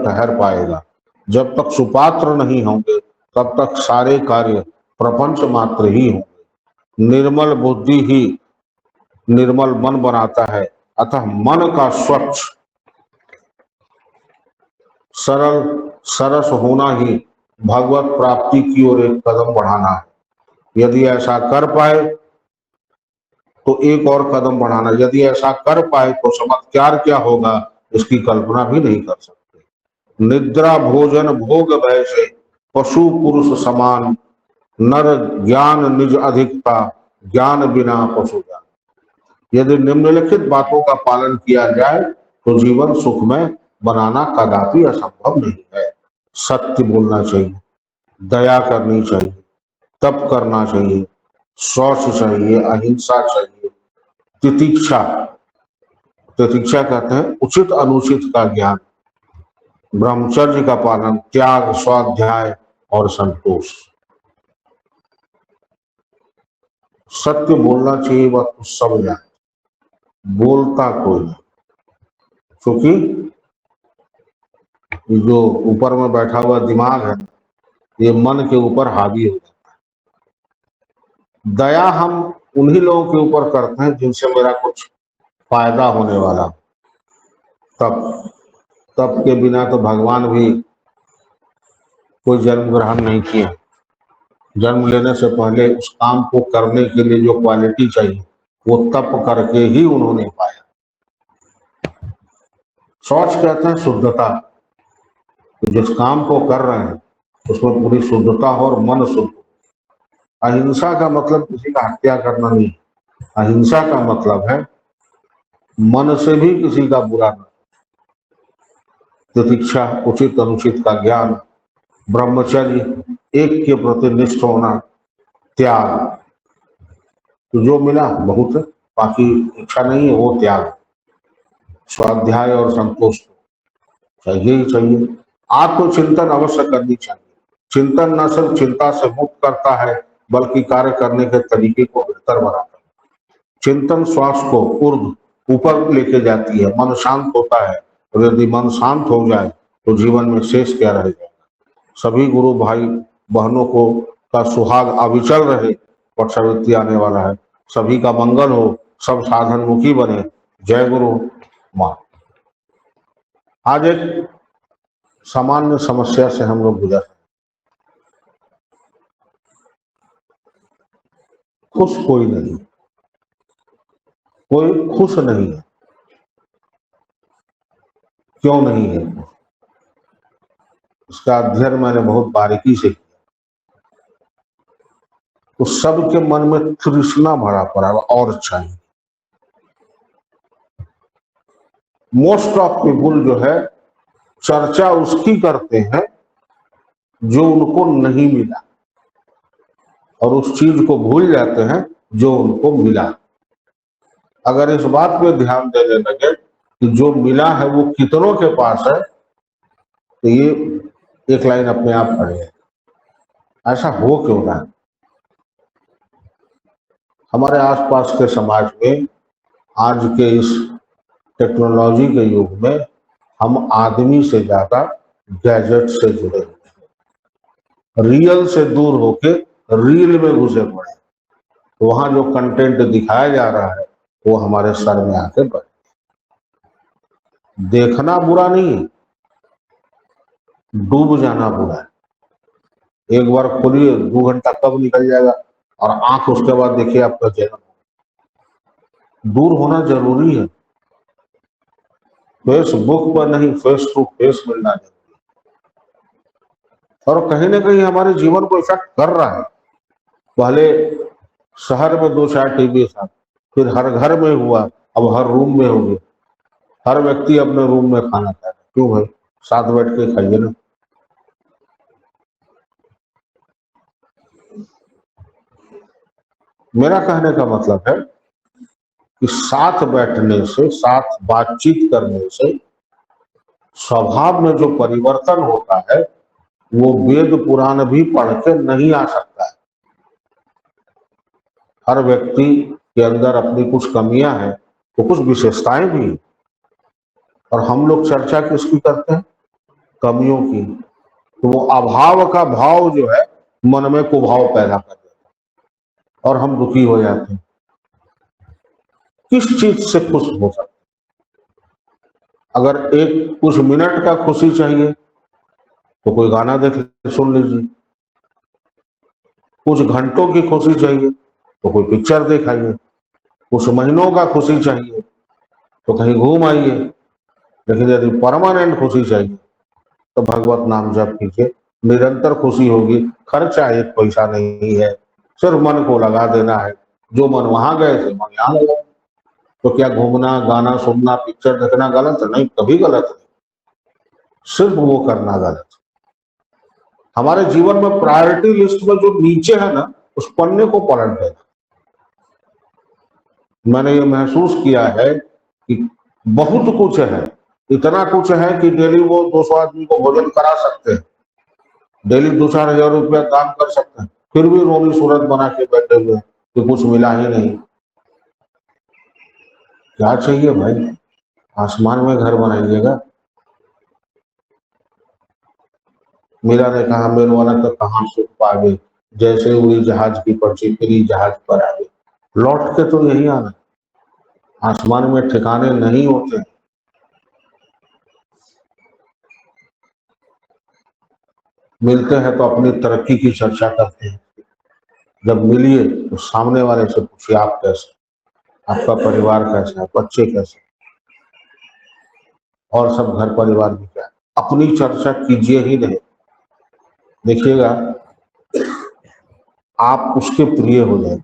ठहर पाएगा। जब तक सुपात्र नहीं होंगे तब तक सारे कार्य प्रपंच मात्र ही होंगे। निर्मल बुद्धि ही निर्मल मन बनाता है, अतः मन का स्वच्छ सरल सरस होना ही भगवत प्राप्ति की ओर एक कदम बढ़ाना है। यदि ऐसा कर पाए तो एक और कदम बढ़ाना, यदि ऐसा कर पाए तो चमत्कार क्या होगा इसकी कल्पना भी नहीं कर सकते। निद्रा भोजन भोग भय से पशु पुरुष समान, नर ज्ञान निज अधिकता, ज्ञान बिना पशु ज्ञान। यदि निम्नलिखित बातों का पालन किया जाए तो जीवन सुखमय बनाना कदापि असंभव नहीं है। सत्य बोलना चाहिए, दया करनी चाहिए, तप करना चाहिए, शौच चाहिए, अहिंसा चाहिए, तितिक्षा, तितिक्षा कहते हैं उचित अनुचित का ज्ञान, ब्रह्मचर्य का पालन, त्याग, स्वाध्याय और संतोष। सत्य बोलना चाहिए, वह तो सब जाने, बोलता कोई नहीं। क्योंकि जो ऊपर में बैठा हुआ दिमाग है ये मन के ऊपर हावी हो जाता है। दया हम उन्हीं लोगों के ऊपर करते हैं जिनसे मेरा कुछ फायदा होने वाला। तब तप के बिना तो भगवान भी कोई जन्म ग्रहण नहीं किया। जन्म लेने से पहले उस काम को करने के लिए जो क्वालिटी चाहिए वो तप करके ही उन्होंने पाया। शौच कहते हैं शुद्धता, तो जिस काम को कर रहे हैं उसमें पूरी शुद्धता हो और मन शुद्ध। अहिंसा का मतलब किसी का हत्या करना नहीं, अहिंसा का मतलब है मन से भी किसी का बुरा न। तितिक्षा उचित अनुचित का ज्ञान, ब्रह्मचर्य एक के प्रति निष्ठ होना, त्याग तो जो मिला बहुत है, बाकी इच्छा नहीं है वो त्याग, स्वाध्याय और संतोष चाहिए ही चाहिए। आत्मचिंतन अवश्य करनी चाहिए। चिंतन न सिर्फ चिंता से मुक्त करता है बल्कि कार्य करने के तरीके को बेहतर बनाता है। चिंतन श्वास को ऊर्ध्व ऊपर लेके जाती है, मन शांत होता है, और यदि मन शांत हो जाए तो जीवन में शेष क्या रह जाएगा। सभी गुरु भाई बहनों को का सुहाग अविचल रहे। वर्षावृत्ति आने वाला है, सभी का मंगल हो, सब साधन मुखी बने। जय गुरु मां। आज एक सामान्य समस्या से हम लोग गुजर, खुश कोई नहीं, कोई खुश नहीं है। क्यों नहीं है? इसका अध्ययन मैंने बहुत बारीकी से किया। तो सबके मन में तृष्णा भरा पड़ा और चाहिए। मोस्ट ऑफ पीपुल जो है चर्चा उसकी करते हैं जो उनको नहीं मिला, और उस चीज को भूल जाते हैं जो उनको मिला। अगर इस बात पे ध्यान देने लगे कि जो मिला है वो कितनों के पास है तो ये एक लाइन अपने आप पड़ जाए। ऐसा हो क्यों रहा है? हमारे आसपास के समाज में आज के इस टेक्नोलॉजी के युग में हम आदमी से ज्यादा गैजेट से जुड़े हुए हैं, रियल से दूर होके रील में घुसे पड़े। तो वहां जो कंटेंट दिखाया जा रहा है वो हमारे सर में आके बैठे। देखना बुरा नहीं है, डूब जाना बुरा है। एक बार खोलिए 2 घंटा कब निकल जाएगा, और आंख उसके बाद देखिए आपका जन्म। दूर होना जरूरी है। फेसबुक पर नहीं, फेस टू फेस मिलना जरूरी है। और कहीं ना कहीं हमारे जीवन को इफेक्ट कर रहा है। पहले शहर में 2-4 टीवी था, फिर हर घर में हुआ, अब हर रूम में हो गया। हर व्यक्ति अपने रूम में खाना खा रहा है। क्यों भाई? साथ बैठ के खाइए ना। मेरा कहने का मतलब है कि साथ बैठने से, साथ बातचीत करने से स्वभाव में जो परिवर्तन होता है वो वेद पुराण भी पढ़ के नहीं आ सकता है। हर व्यक्ति के अंदर अपनी कुछ कमियां हैं तो कुछ विशेषताएं भी हैं। और हम लोग चर्चा किसकी करते हैं? कमियों की, तो वो अभाव का भाव जो है मन में कुभाव पैदा कर देता है और हम दुखी हो जाते हैं। किस चीज से खुश हो सकते? अगर एक कुछ मिनट का खुशी चाहिए तो कोई गाना देख सुन लीजिए, कुछ घंटों की खुशी चाहिए तो कोई पिक्चर दिखाइए, कुछ महीनों का खुशी चाहिए तो कहीं घूम आइए। लेकिन यदि परमानेंट खुशी चाहिए तो भगवत नाम जप कीजिए, निरंतर खुशी होगी। खर्चा एक पैसा नहीं है, सिर्फ मन को लगा देना है। जो मन वहां गए थे मन यहाँ लगा। तो क्या घूमना, गाना सुनना, पिक्चर देखना गलत है? नहीं, कभी गलत नहीं, सिर्फ वो करना गलत। हमारे जीवन में प्रायोरिटी लिस्ट में जो नीचे है ना, उस पन्ने को पलट देना। मैंने ये महसूस किया है कि बहुत कुछ है, इतना कुछ है कि डेली वो 200 आदमी को भोजन करा सकते हैं, डेली 2-4 हजार रुपया दान कर सकते हैं, फिर भी रोनी सूरत बना के बैठे हुए हैं कि कुछ मिला ही नहीं। क्या चाहिए भाई? आसमान में घर बनाइएगा। मीरा ने कहा, मेरे वाला तो कहाँ सुख पावे, जैसे उड़ी जहाज की पर्ची फिरी जहाज पर आवे। लौट के तो यही आना, आसमान में ठिकाने नहीं होते। मिलते हैं तो अपनी तरक्की की चर्चा करते हैं, जब मिलिए तो सामने वाले से पूछिए आप कैसे, आपका परिवार कैसा है, बच्चे कैसे, और सब घर परिवार भी क्या है। अपनी चर्चा कीजिए ही नहीं। देखिएगा आप उसके प्रिय हो जाए,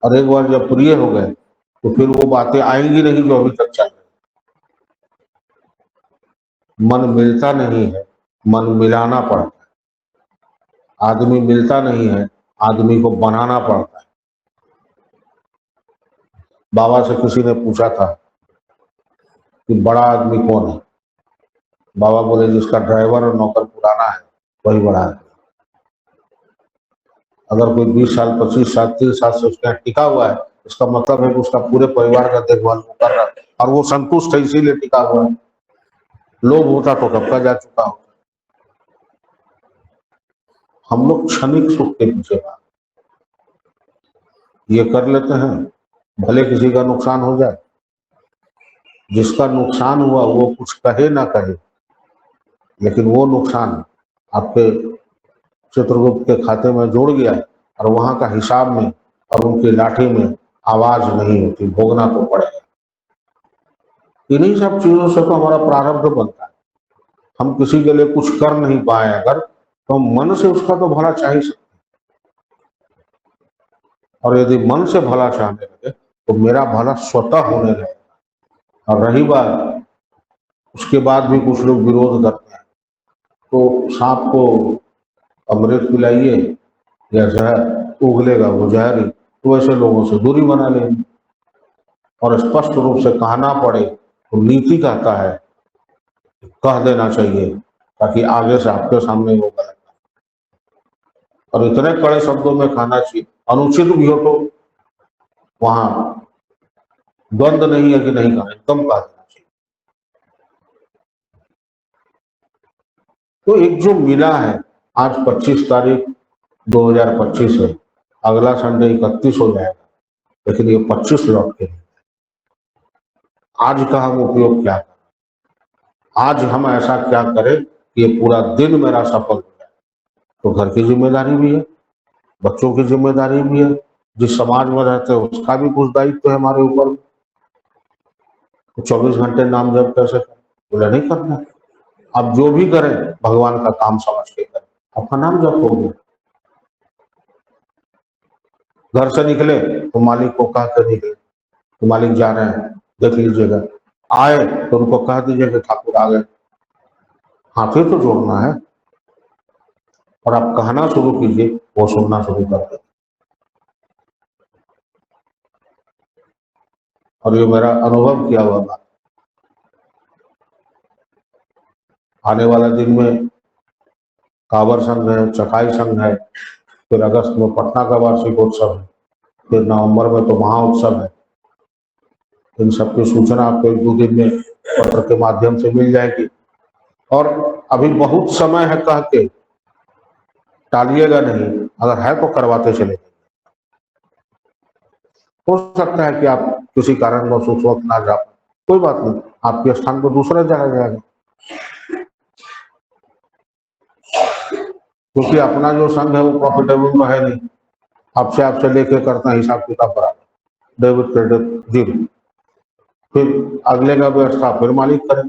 और एक बार जब प्रिय हो गए तो फिर वो बातें आएंगी नहीं जो अभी तक चल रही। मन मिलता नहीं है, मन मिलाना पड़ता है। आदमी मिलता नहीं है, आदमी को बनाना पड़ता है। बाबा से किसी ने पूछा था कि बड़ा आदमी कौन है? बाबा बोले, जिसका ड्राइवर और नौकर पुराना है वही बड़ा है। अगर कोई 20 साल, 25 साल, 30 साल से उसके यहाँ टिका हुआ है, इसका मतलब है कि उसका पूरे परिवार का देखभाल वो कर रहा है और वो संतुष्ट है, इसीलिए टिका हुआ है। लोभ होता तो कब का जा चुका होता। हम लोग क्षणिक सुख के पीछे ये कर लेते हैं, भले किसी का नुकसान हो जाए। जिसका नुकसान हुआ वो कुछ कहे ना कहे, लेकिन वो नुकसान आपके चित्रगुप्त के खाते में जोड़ गया और वहां का हिसाब में और उनकी लाठी में आवाज नहीं होती, भोगना तो पड़ेगा। इन्हीं सब चीजों से तो हमारा प्रारब्ध बनता है। हम किसी के लिए कुछ कर नहीं पाए अगर, तो मन से उसका तो भला चाह ही सकते। और यदि मन से भला चाहने लगे तो मेरा भला स्वतः होने लगेगा। और रही बात, उसके बाद भी कुछ लोग विरोध करते हैं, तो सांप को अमृत पिलाइए या जहर, उगलेगा वो जहर ही। तो ऐसे लोगों से दूरी बना लेंगे। और स्पष्ट रूप से कहना पड़े तो नीति कहता है, कह देना चाहिए ताकि आगे से आपके सामने वो गलत। और इतने कड़े शब्दों में कहना चाहिए, अनुचित भी हो तो वहां द्वंद नहीं है कि नहीं कहना, एकदम कह देना चाहिए। तो एक जो मिला है, आज 25 तारीख 2025 है, अगला संडे 31 हो जाएगा, लेकिन ये 25 लौट के आज का हम उपयोग क्या करें? आज हम ऐसा क्या करें कि ये पूरा दिन मेरा सफल हो जाए? तो घर की जिम्मेदारी भी है, बच्चों की जिम्मेदारी भी है, जिस समाज में रहते हैं उसका भी कुछ दायित्व है हमारे ऊपर। तो 24 घंटे नाम जप कैसे करें? बोला नहीं करना। आप जो भी करें भगवान का काम समझ के करें, आपका नाम जप हो गया। घर से निकले तो मालिक को कह कर निकले तो मालिक जा रहे हैं, देख लीजिएगा। आए तो उनको कह दीजिए कि ठाकुर आ गए। हाथ ही तो जोड़ना है, और आप कहना शुरू कीजिए, वो सुनना शुरू कर दे। और ये मेरा अनुभव किया हुआ बात। आने वाला दिन में कांवड़ संघ है, चकाई संघ है, फिर अगस्त में पटना का वार्षिक उत्सव है, फिर नवंबर में तो महाउत्सव है। इन सबकी सूचना आपको 1-2 दिन में पत्र के माध्यम से मिल जाएगी। और अभी बहुत समय है कह के टालिएगा नहीं, अगर है तो करवाते चले। हो सकता है कि आप किसी कारणवश उस वक्त ना जा पाए, कोई बात नहीं, आपके स्थान पर दूसरा चला जाएगा। क्योंकि अपना जो संघ है वो प्रॉफिटेबल तो है नहीं, आपसे आपसे लेके करता है हिसाब किताब बराबर, डेबिट क्रेडिट जीरो, फिर अगले का व्यवस्था फिर मालिक करें।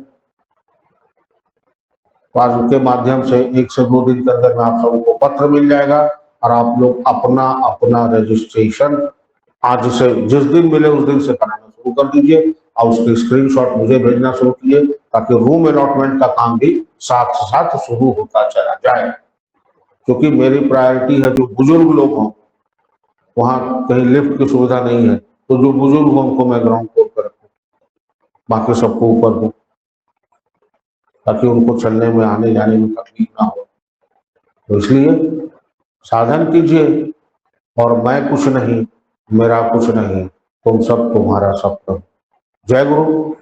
पास के माध्यम से 1 से 2 दिन के अंदर में आप सबको पत्र मिल जाएगा और आप लोग अपना अपना रजिस्ट्रेशन आज से जिस दिन मिले उस दिन से कराना शुरू कर दीजिए और उसकी स्क्रीनशॉट मुझे भेजना शुरू कीजिए, ताकि रूम अलॉटमेंट का काम भी साथ साथ शुरू होता चला जाए। क्योंकि मेरी प्रायोरिटी है जो बुजुर्ग लोग हों, वहाँ कहीं लिफ्ट की सुविधा नहीं है, तो जो बुजुर्ग हों उनको मैं ग्राउंड फ्लोर पर रखूँ, बाकी सबको ऊपर दूँ, ताकि उनको चलने में आने जाने में तकलीफ ना हो। तो इसलिए साधन कीजिए, और मैं कुछ नहीं, मेरा कुछ नहीं, तुम सब तुम्हारा सब। जय गुरु।